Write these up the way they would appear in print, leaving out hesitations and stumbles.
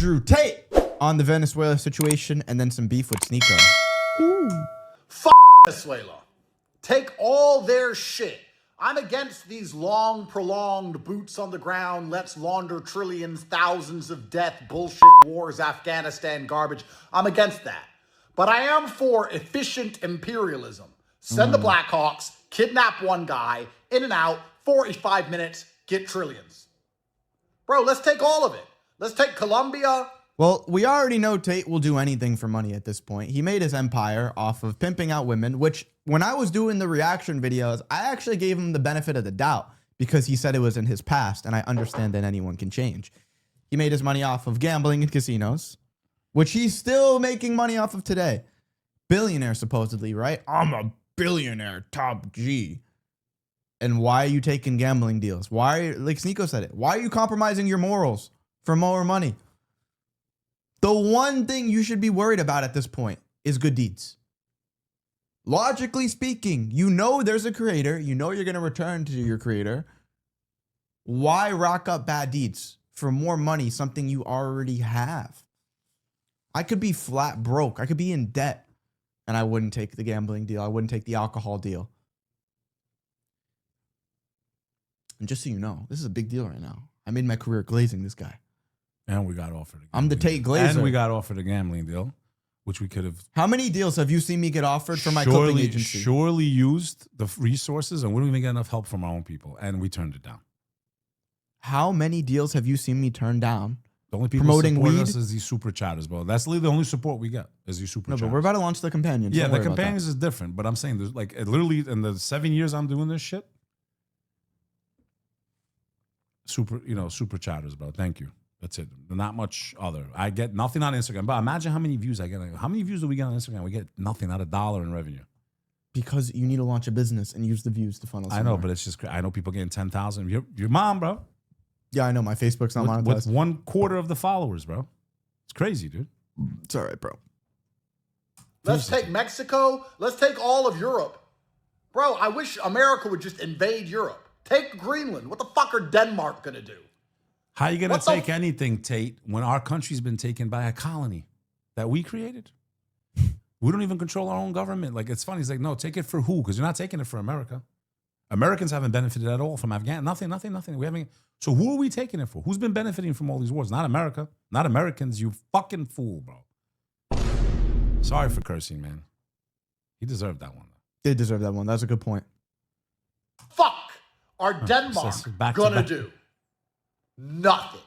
Andrew Tate on the Venezuela situation and then some beef with Sneeko. Ooh. Fuck Venezuela. Take all their shit. I'm against these long, prolonged boots on the ground, let's launder trillions, thousands of death, bullshit wars, Afghanistan garbage. I'm against that. But I am for efficient imperialism. Send the Blackhawks, kidnap one guy, in and out, 45 minutes, get trillions. Bro, let's take all of it. Let's take Colombia. Well, we already know Tate will do anything for money at this point. He made his empire off of pimping out women, which when I was doing the reaction videos, I actually gave him the benefit of the doubt because he said it was in his past, and I understand that anyone can change. He made his money off of gambling in casinos, which he's still making money off of today. Billionaire, supposedly, right? I'm a billionaire, top G. And why are you taking gambling deals? Why, like Sneeko said it, why are you compromising your morals for more money? The one thing you should be worried about at this point is good deeds. Logically speaking, you know there's a creator. You know you're going to return to your creator. Why rock up bad deeds for more money, something you already have? I could be flat broke. I could be in debt, and I wouldn't take the gambling deal. I wouldn't take the alcohol deal. And just so you know, this is a big deal right now. I made my career glazing this guy. And we got offered a I'm the Tate Glazer. And we got offered a gambling deal, which we could have. How many deals have you seen me get offered for my clipping agency? Surely used the resources, and we don't even get enough help from our own people, and we turned it down. How many deals have you seen me turn down? The only people promoting supporting weed us is these super chatters, bro. That's literally the only support we get is these super chatters. No, but we're about to launch the companions. Yeah, Don't the worry about companions is different, but I'm saying there's like literally in the 7 years I'm doing this shit, super chatters, bro. Thank you. That's it. Not much other. I get nothing on Instagram. But imagine how many views I get. How many views do we get on Instagram? We get nothing, not $1 in revenue. Because you need to launch a business and use the views to funnel. I know, but it's just I know people getting 10,000. Your mom, bro. Yeah, I know. My Facebook's not monetized. With 1/4 of the followers, bro. It's crazy, dude. It's all right, bro. Let's take Mexico. Let's take all of Europe. Bro, I wish America would just invade Europe. Take Greenland. What the fuck are Denmark going to do? How are you going to take anything, Tate, when our country's been taken by a colony that we created? We don't even control our own government. Like, it's funny. He's like, no, take it for who? Because you're not taking it for America. Americans haven't benefited at all from Afghanistan. Nothing. We haven't. So who are we taking it for? Who's been benefiting from all these wars? Not America. Not Americans. You fucking fool, bro. Sorry for cursing, man. He deserved that one. Did deserve that one. That's a good point. Fuck are Denmark gonna do? Nothing.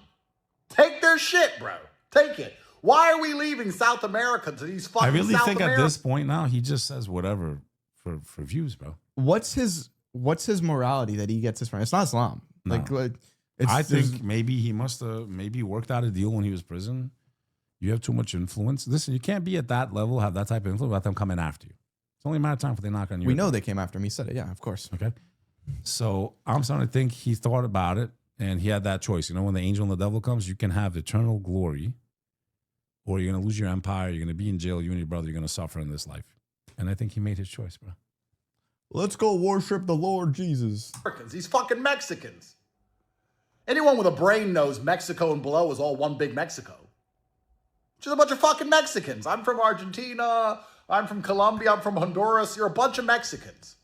Take their shit, bro. Take it. Why are we leaving South America to these fucking I really South think America? At this point now, he just says whatever for views, bro. What's his morality that he gets this from? It's not Islam. No. I think maybe he must have worked out a deal when he was in prison. You have too much influence. Listen, you can't be at that level, have that type of influence without them coming after you. It's only a matter of time before they knock on you. We know they came after me. He said it. Yeah, of course. Okay. So I'm starting to think he thought about it and he had that choice. You know, when the angel and the devil comes, you can have eternal glory or you're going to lose your empire. You're going to be in jail. You and your brother, you're going to suffer in this life. And I think he made his choice, bro. Let's go worship the Lord Jesus. These fucking Mexicans. Anyone with a brain knows Mexico and below is all one big Mexico. Just a bunch of fucking Mexicans. I'm from Argentina. I'm from Colombia. I'm from Honduras. You're a bunch of Mexicans.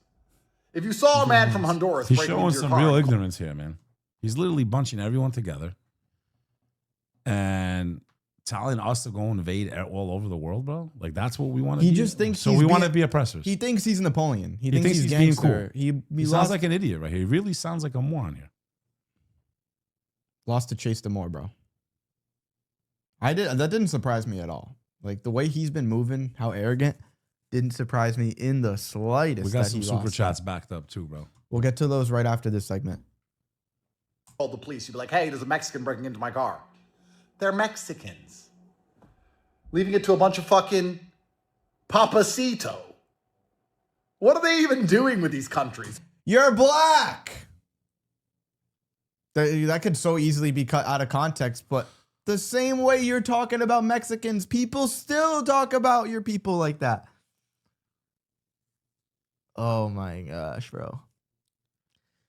If you saw a man from Honduras, he's showing some real ignorance here, man. He's literally bunching everyone together and telling us to go invade all over the world, bro. Like that's what we want to. He just thinks so. We want to be oppressors. He thinks he's Napoleon. He thinks he's being cool. He sounds like an idiot right here. He really sounds like a moron here. Lost to Chase Demore, bro. That didn't surprise me at all. Like the way he's been moving, how arrogant, didn't surprise me in the slightest. We got some super chats backed up too, bro. We'll get to those right after this segment. Call the police. You'd be like, hey, there's a Mexican breaking into my car. They're Mexicans. Leaving it to a bunch of fucking Papacito. What are they even doing with these countries? You're black. That could so easily be cut out of context, but the same way you're talking about Mexicans, people still talk about your people like that. Oh my gosh, bro.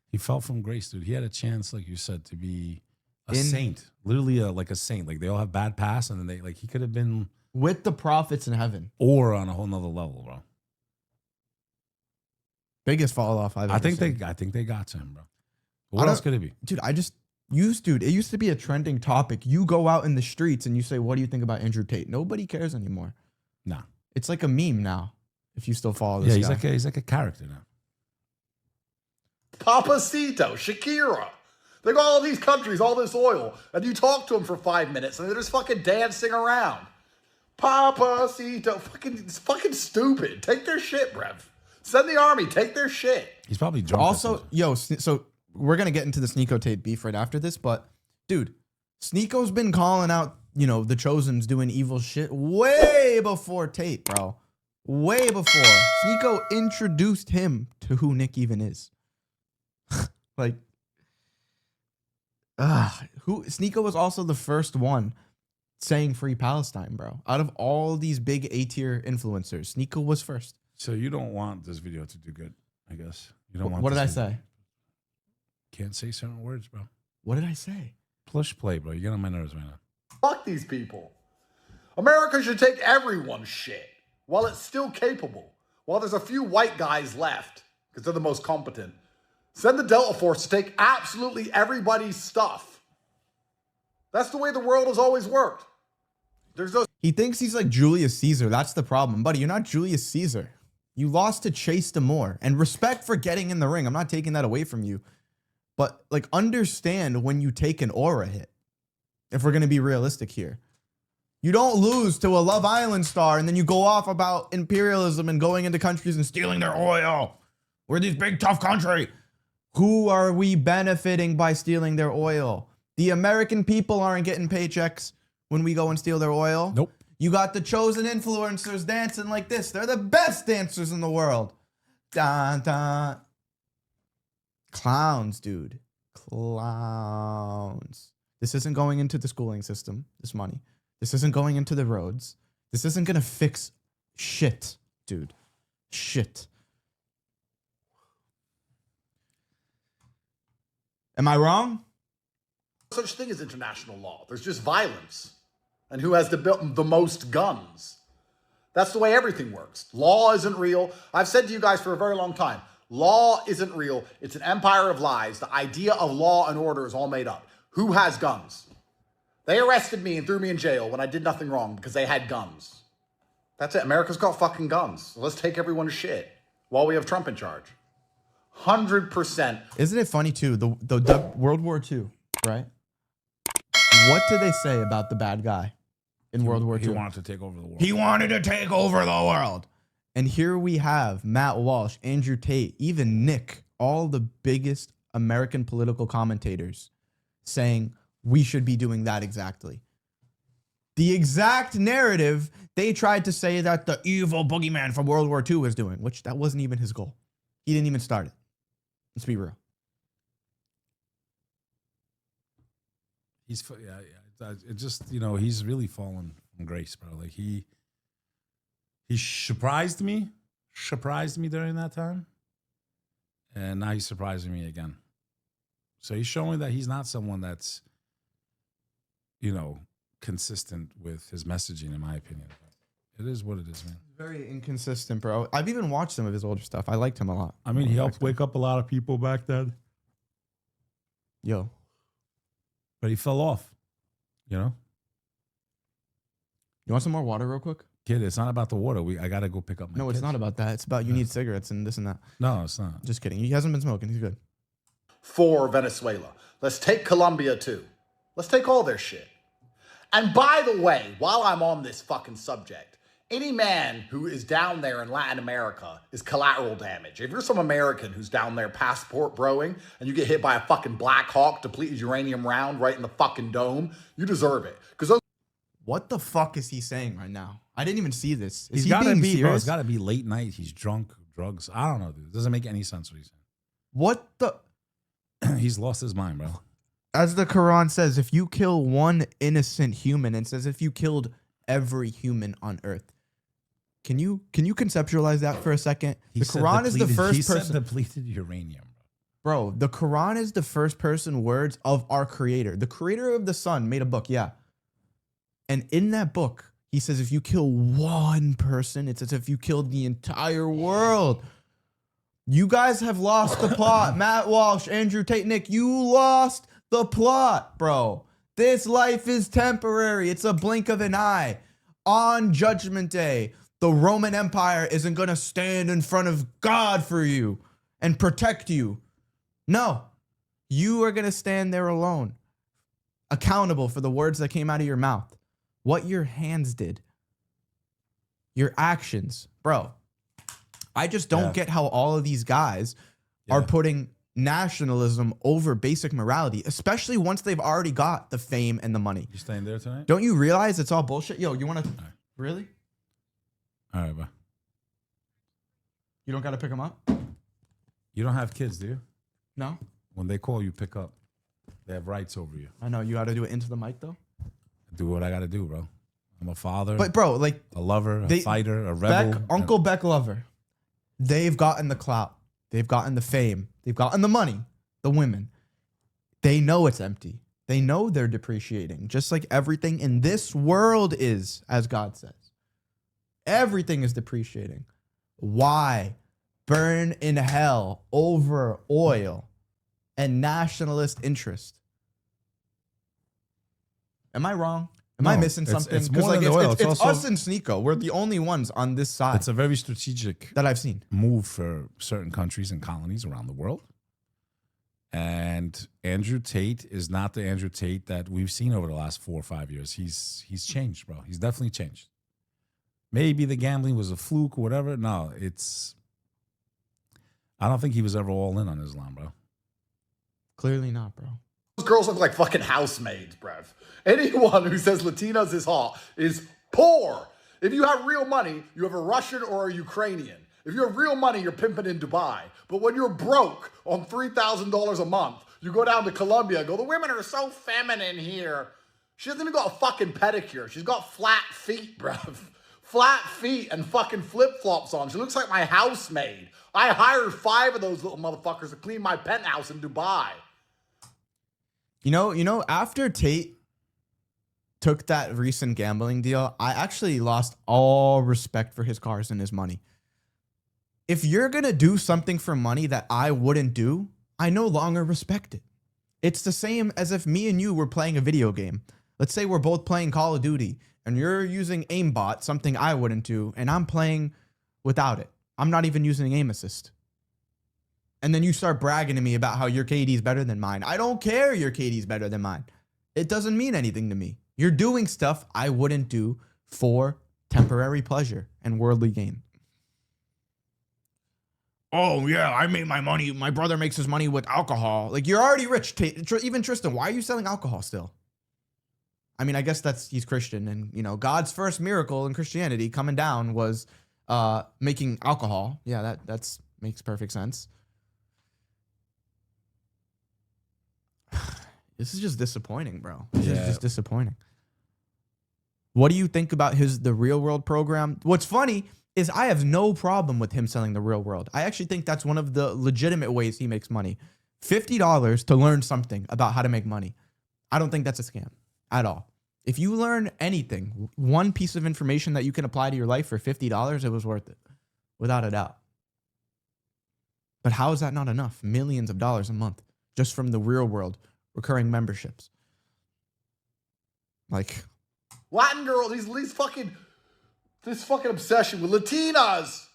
He fell from grace, dude. He had a chance, like you said, to be a saint. Literally like a saint. Like they all have bad past, and then he could have been with the prophets in heaven, or on a whole nother level, bro. Biggest fall off I've ever seen. I think they got to him, bro. What else could it be? Dude, it used to be a trending topic. You go out in the streets and you say, what do you think about Andrew Tate? Nobody cares anymore. Nah. It's like a meme now, if you still follow this guy. He's like a character now. Papacito, Shakira. They got all these countries, all this oil, and you talk to them for 5 minutes and they're just fucking dancing around. Papacito. It's fucking stupid. Take their shit, bruv. Send the army. Take their shit. He's probably drunk. Also, so we're going to get into the Sneeko Tate beef right after this, but dude, Sneeko's been calling out, the Chosen's doing evil shit way before Tate, bro. Way before. Sneeko introduced him to who Nick even is. Like, Sneeko was also the first one saying free Palestine, bro. Out of all these big A-tier influencers, Sneeko was first. So you don't want this video to do good, I guess. You don't want. What did I say? Can't say certain words, bro. What did I say? Push play, bro. You get on my nerves right now. Fuck these people. America should take everyone's shit while it's still capable. While there's a few white guys left, because they're the most competent. Send the Delta Force to take absolutely everybody's stuff. That's the way the world has always worked. He thinks he's like Julius Caesar. That's the problem. Buddy, you're not Julius Caesar. You lost to Chase Damore. And respect for getting in the ring. I'm not taking that away from you. But like, understand when you take an aura hit. If we're going to be realistic here. You don't lose to a Love Island star and then you go off about imperialism and going into countries and stealing their oil. We're this big, tough country. Who are we benefiting by stealing their oil? The American people aren't getting paychecks when we go and steal their oil. Nope. You got the chosen influencers dancing like this. They're the best dancers in the world. Dun, dun. Clowns, dude. Clowns. This isn't going into the schooling system, this money. This isn't going into the roads. This isn't going to fix shit, dude. Shit. Am I wrong? Such thing as international law. There's just violence. And who has the most guns? That's the way everything works. Law isn't real. I've said to you guys for a very long time, law isn't real. It's an empire of lies. The idea of law and order is all made up. Who has guns? They arrested me and threw me in jail when I did nothing wrong because they had guns. That's it. America's got fucking guns. So let's take everyone's shit while we have Trump in charge. 100%. Isn't it funny too? The World War II, right? What do they say about the bad guy in World War II? He wanted to take over the world. He wanted to take over the world. And here we have Matt Walsh, Andrew Tate, even Nick, all the biggest American political commentators saying we should be doing that exactly. The exact narrative they tried to say that the evil boogeyman from World War II was doing, which that wasn't even his goal. He didn't even start it. Let's be real. It just, he's really fallen from grace, bro. Like he surprised me during that time. And now he's surprising me again. So he's showing that he's not someone that's, consistent with his messaging, in my opinion. It is what it is, man. Very inconsistent, bro. I've even watched some of his older stuff. I liked him a lot. I mean, he helped wake up a lot of people back then. Yo. But he fell off, You want some more water real quick? Kid, it's not about the water. I got to go pick up my kids. It's not about that. It's about you need cigarettes and this and that. No, it's not. Just kidding. He hasn't been smoking. He's good. For Venezuela. Let's take Colombia too. Let's take all their shit. And by the way, while I'm on this fucking subject, any man who is down there in Latin America is collateral damage. If you're some American who's down there passport broing and you get hit by a fucking Black Hawk depleted uranium round right in the fucking dome, you deserve it. What the fuck is he saying right now? I didn't even see this. He's got to be, bro. It's got to be late night. He's drunk, drugs. I don't know, dude. It doesn't make any sense what he's saying. What the? He's lost his mind, bro. As the Quran says, if you kill one innocent human, and says if you killed every human on earth. Can you conceptualize that for a second? The Quran is the first person. He said depleted uranium, Bro, the Quran is the first person words of our creator. The creator of the sun made a book, yeah. And in that book, he says if you kill one person, it's as if you killed the entire world. You guys have lost the plot. Matt Walsh, Andrew Tate, Nick, you lost the plot, bro. This life is temporary. It's a blink of an eye. On Judgment Day, the Roman Empire isn't going to stand in front of God for you and protect you. No, you are going to stand there alone, accountable for the words that came out of your mouth, what your hands did, your actions. Bro, I just don't get how all of these guys are putting nationalism over basic morality, especially once they've already got the fame and the money. You staying there tonight? Don't you realize it's all bullshit? Yo, you want to... Really? All right, bro. You don't got to pick them up? You don't have kids, do you? No? When they call you, pick up. They have rights over you. I know. You got to do it into the mic, though? Do what I got to do, bro. I'm a father. But, bro, like... a lover, a fighter, a rebel. Uncle Beck Lover. They've gotten the clout. They've gotten the fame. They've gotten the money. The women. They know it's empty. They know they're depreciating. Just like everything in this world is, as God says. Everything is depreciating. Why burn in hell over oil and nationalist interest? Am I wrong? Am I missing something? It's more than oil. It's us and Sneeko. We're the only ones on this side. It's a very strategic that I've seen move for certain countries and colonies around the world. And Andrew Tate is not the Andrew Tate that we've seen over the last 4 or 5 years. He's changed, bro. He's definitely changed. Maybe the gambling was a fluke or whatever. No, I don't think he was ever all in on Islam, bro. Clearly not, bro. Those girls look like fucking housemaids, bruv. Anyone who says Latinos is hot is poor. If you have real money, you have a Russian or a Ukrainian. If you have real money, you're pimping in Dubai. But when you're broke on $3,000 a month, you go down to Colombia and go, the women are so feminine here. She hasn't even got a fucking pedicure. She's got flat feet, bruv. Flat feet and fucking flip-flops on. She looks like my housemaid. I hired 5 of those little motherfuckers to clean my penthouse in Dubai. You know, after Tate took that recent gambling deal, I actually lost all respect for his cars and his money. If you're going to do something for money that I wouldn't do, I no longer respect it. It's the same as if me and you were playing a video game. Let's say we're both playing Call of Duty and you're using aimbot, something I wouldn't do, and I'm playing without it. I'm not even using aim assist. And then you start bragging to me about how your KD is better than mine. I don't care your KD is better than mine. It doesn't mean anything to me. You're doing stuff I wouldn't do for temporary pleasure and worldly gain. Oh, yeah, I made my money. My brother makes his money with alcohol. Like, you're already rich. Even Tristan, why are you selling alcohol still? I mean, I guess he's Christian. And, you know, God's first miracle in Christianity coming down was making alcohol. Yeah, that makes perfect sense. This is just disappointing, bro. This is just disappointing. What do you think about the Real World program? What's funny is I have no problem with him selling the Real World. I actually think that's one of the legitimate ways he makes money. $50 to learn something about how to make money. I don't think that's a scam at all. If you learn anything, one piece of information that you can apply to your life for $50, it was worth it, without a doubt. But how is that not enough? Millions of dollars a month just from the Real World recurring memberships. Like, Latin girl, this fucking obsession with Latinas.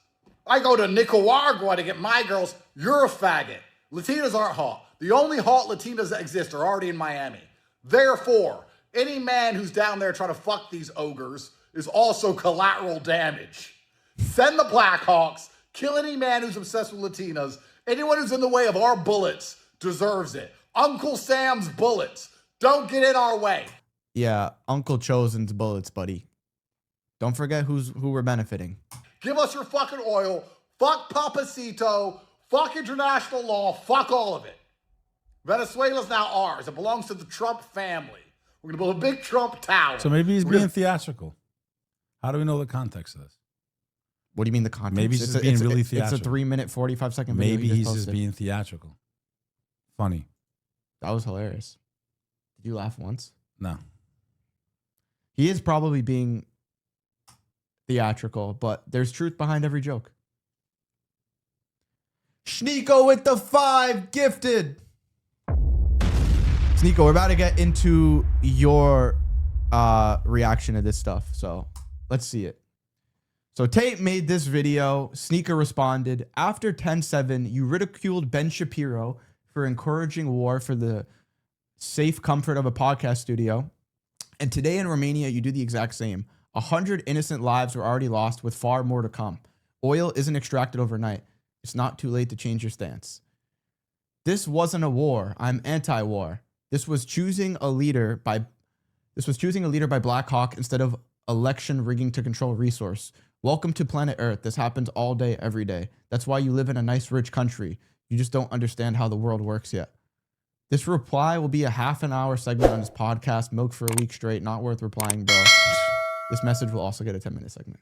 I go to Nicaragua to get my girls. You're a faggot. Latinas aren't hot. The only hot Latinas that exist are already in Miami. Therefore, any man who's down there trying to fuck these ogres is also collateral damage. Send the Blackhawks. Kill any man who's obsessed with Latinas. Anyone who's in the way of our bullets deserves it. Uncle Sam's bullets. Don't get in our way. Yeah, Uncle Chosen's bullets, buddy. Don't forget who we're benefiting. Give us your fucking oil. Fuck Papacito. Fuck international law. Fuck all of it. Venezuela's now ours. It belongs to the Trump family. We're going to build a big Trump tower. So maybe he's being theatrical. How do we know the context of this? What do you mean the context? Maybe he's just being really theatrical. It's a 3-minute, 45-second video. Maybe he's just being theatrical. Funny. That was hilarious. Did you laugh once? No. He is probably being theatrical, but there's truth behind every joke. Sneeko with the 5 gifted. Sneeko, we're about to get into your reaction to this stuff. So let's see it. So Tate made this video. Sneeko responded, after 10-7, you ridiculed Ben Shapiro for encouraging war for the safe comfort of a podcast studio. And today in Romania, you do the exact same. 100 innocent lives were already lost with far more to come. Oil isn't extracted overnight. It's not too late to change your stance. This wasn't a war. I'm anti-war. This was choosing a leader by Black Hawk instead of election rigging to control resource. Welcome to planet Earth. This happens all day, every day. That's why you live in a nice, rich country. You just don't understand how the world works yet. This reply will be a half-an-hour segment on this podcast, milk for a week straight. Not worth replying, bro. This message will also get a 10-minute segment.